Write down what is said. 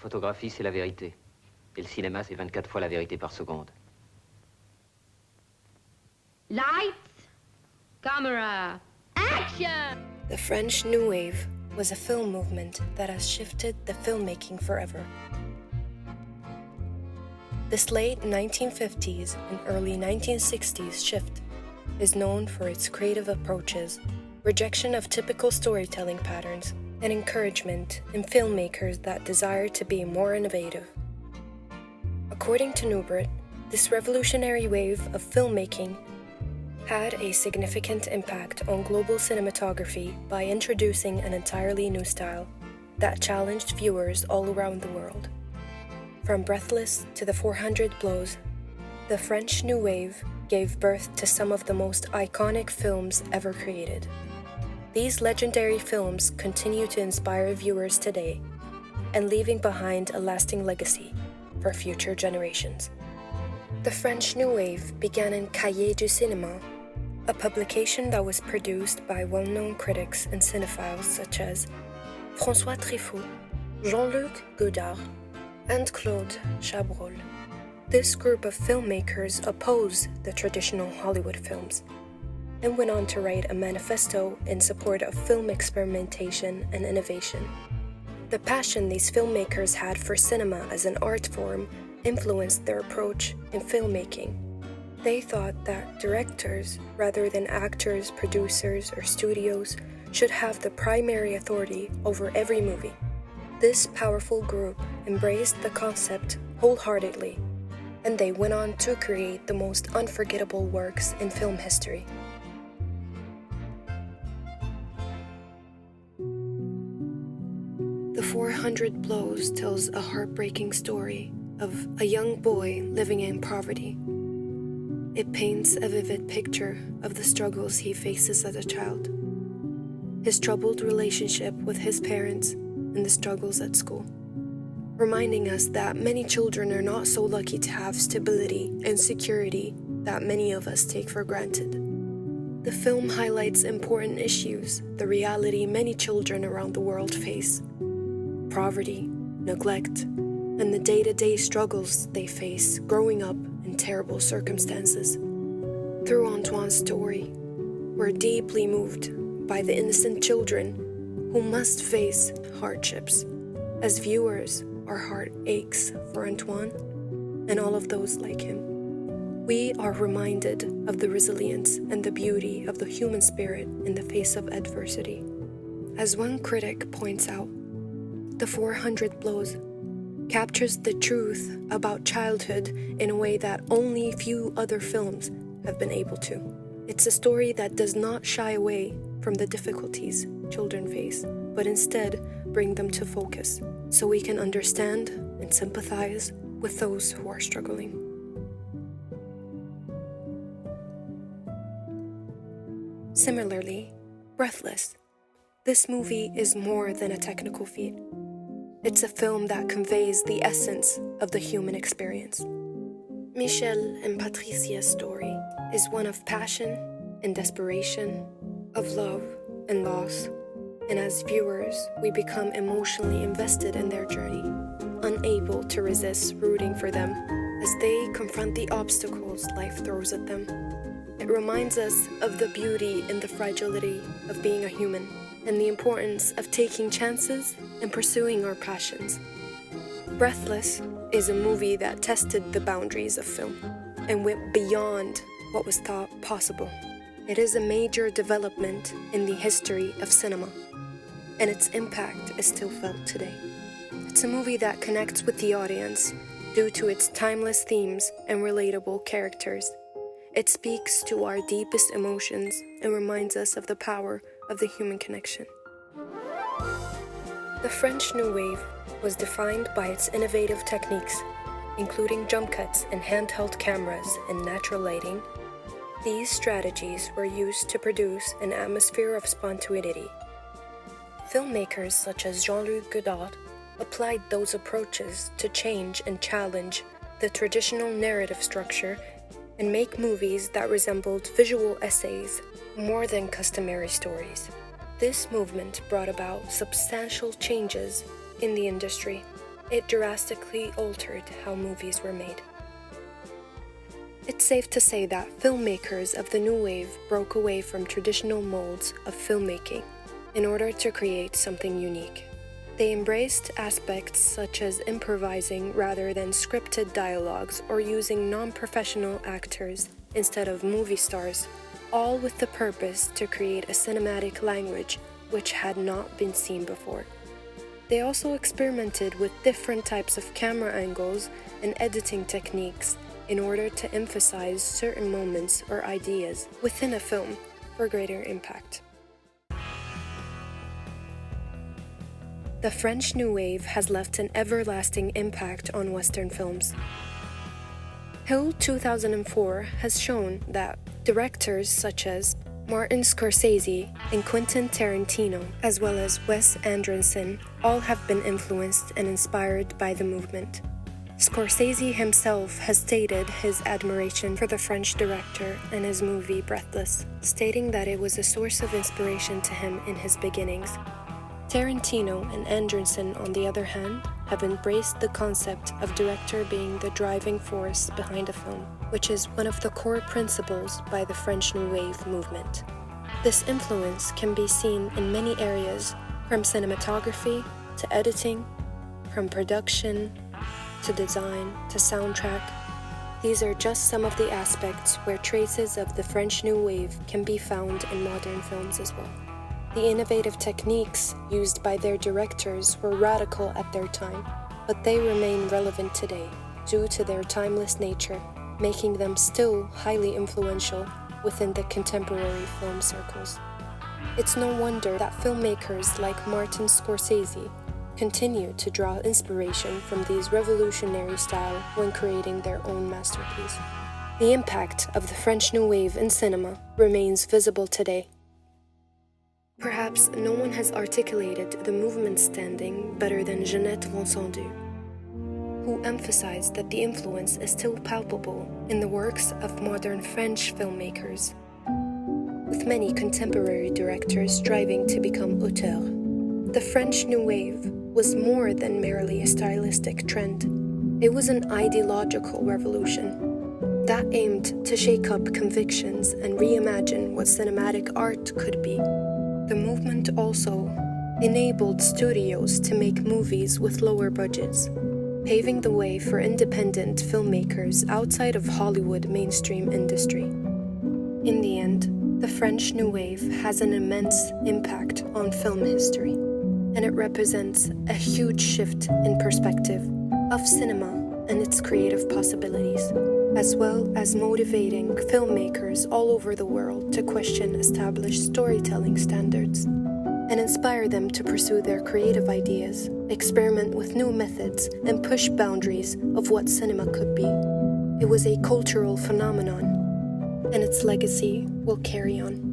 photographie, c'est la vérité. Et le cinéma, c'est 24 fois la vérité par seconde. Lights, camera, action! The French New Wave was a film movement that has shifted the filmmaking forever. This late 1950s and early 1960s shift is known for its creative approaches, rejection of typical storytelling patterns, and encouragement in filmmakers that desire to be more innovative. According to Neupert, this revolutionary wave of filmmaking had a significant impact on global cinematography by introducing an entirely new style that challenged viewers all around the world. From Breathless to The 400 Blows, the French New Wave gave birth to some of the most iconic films ever created. These legendary films continue to inspire viewers today and leaving behind a lasting legacy for future generations. The French New Wave began in Cahiers du Cinéma, a publication that was produced by well-known critics and cinephiles such as François Truffaut, Jean-Luc Godard, and Claude Chabrol. This group of filmmakers opposed the traditional Hollywood films and went on to write a manifesto in support of film experimentation and innovation. The passion these filmmakers had for cinema as an art form influenced their approach in filmmaking. They thought that directors, rather than actors, producers, or studios, should have the primary authority over every movie. This powerful group embraced the concept wholeheartedly, and they went on to create the most unforgettable works in film history. The 400 Blows tells a heartbreaking story of a young boy living in poverty. It paints a vivid picture of the struggles he faces as a child, his troubled relationship with his parents, and the struggles at school, reminding us that many children are not so lucky to have stability and security that many of us take for granted. The film highlights important issues, the reality many children around the world face: poverty, neglect, and the day-to-day struggles they face growing up in terrible circumstances. Through Antoine's story, we're deeply moved by the innocent children who must face hardships. As viewers, our heart aches for Antoine and all of those like him. We are reminded of the resilience and the beauty of the human spirit in the face of adversity. As one critic points out, The 400 Blows captures the truth about childhood in a way that only few other films have been able to. It's a story that does not shy away from the difficulties children face, but instead bring them to focus so we can understand and sympathize with those who are struggling. Similarly, Breathless. This movie is more than a technical feat. It's a film that conveys the essence of the human experience. Michel and Patricia's story is one of passion and desperation, of love and loss, and as viewers, we become emotionally invested in their journey, unable to resist rooting for them as they confront the obstacles life throws at them. It reminds us of the beauty and the fragility of being a human, and the importance of taking chances and pursuing our passions. Breathless is a movie that tested the boundaries of film and went beyond what was thought possible. It is a major development in the history of cinema, and its impact is still felt today. It's a movie that connects with the audience due to its timeless themes and relatable characters. It speaks to our deepest emotions and reminds us of the power of the human connection. The French New Wave was defined by its innovative techniques, including jump cuts and handheld cameras and natural lighting. These strategies were used to produce an atmosphere of spontaneity. Filmmakers such as Jean-Luc Godard applied those approaches to change and challenge the traditional narrative structure and make movies that resembled visual essays more than customary stories. This movement brought about substantial changes in the industry, It drastically altered how movies were made. It's safe to say that filmmakers of the New Wave broke away from traditional molds of filmmaking in order to create something unique. They embraced aspects such as improvising rather than scripted dialogues or using non-professional actors instead of movie stars, all with the purpose to create a cinematic language which had not been seen before. They also experimented with different types of camera angles and editing techniques in order to emphasize certain moments or ideas within a film for greater impact. The French New Wave has left an everlasting impact on Western films. Hill 2004 has shown that directors such as Martin Scorsese and Quentin Tarantino, as well as Wes Anderson, all have been influenced and inspired by the movement. Scorsese himself has stated his admiration for the French director and his movie Breathless, stating that it was a source of inspiration to him in his beginnings. Tarantino and Anderson, on the other hand, have embraced the concept of director being the driving force behind a film, which is one of the core principles by the French New Wave movement. This influence can be seen in many areas, from cinematography to editing, from production to design to soundtrack. These are just some of the aspects where traces of the French New Wave can be found in modern films as well. The innovative techniques used by their directors were radical at their time, but they remain relevant today due to their timeless nature, making them still highly influential within the contemporary film circles. It's no wonder that filmmakers like Martin Scorsese continue to draw inspiration from these revolutionary styles when creating their own masterpiece. The impact of the French New Wave in cinema remains visible today. Perhaps no one has articulated the movement's standing better than Jeanette Vincendeau, who emphasized that the influence is still palpable in the works of modern French filmmakers, with many contemporary directors striving to become auteurs. The French New Wave was more than merely a stylistic trend. It was an ideological revolution that aimed to shake up convictions and reimagine what cinematic art could be. The movement also enabled studios to make movies with lower budgets, paving the way for independent filmmakers outside of Hollywood mainstream industry. In the end, the French New Wave has an immense impact on film history, and it represents a huge shift in perspective of cinema and its creative possibilities, as well as motivating filmmakers all over the world to question established storytelling standards and inspire them to pursue their creative ideas, experiment with new methods, and push boundaries of what cinema could be. It was a cultural phenomenon, and its legacy will carry on.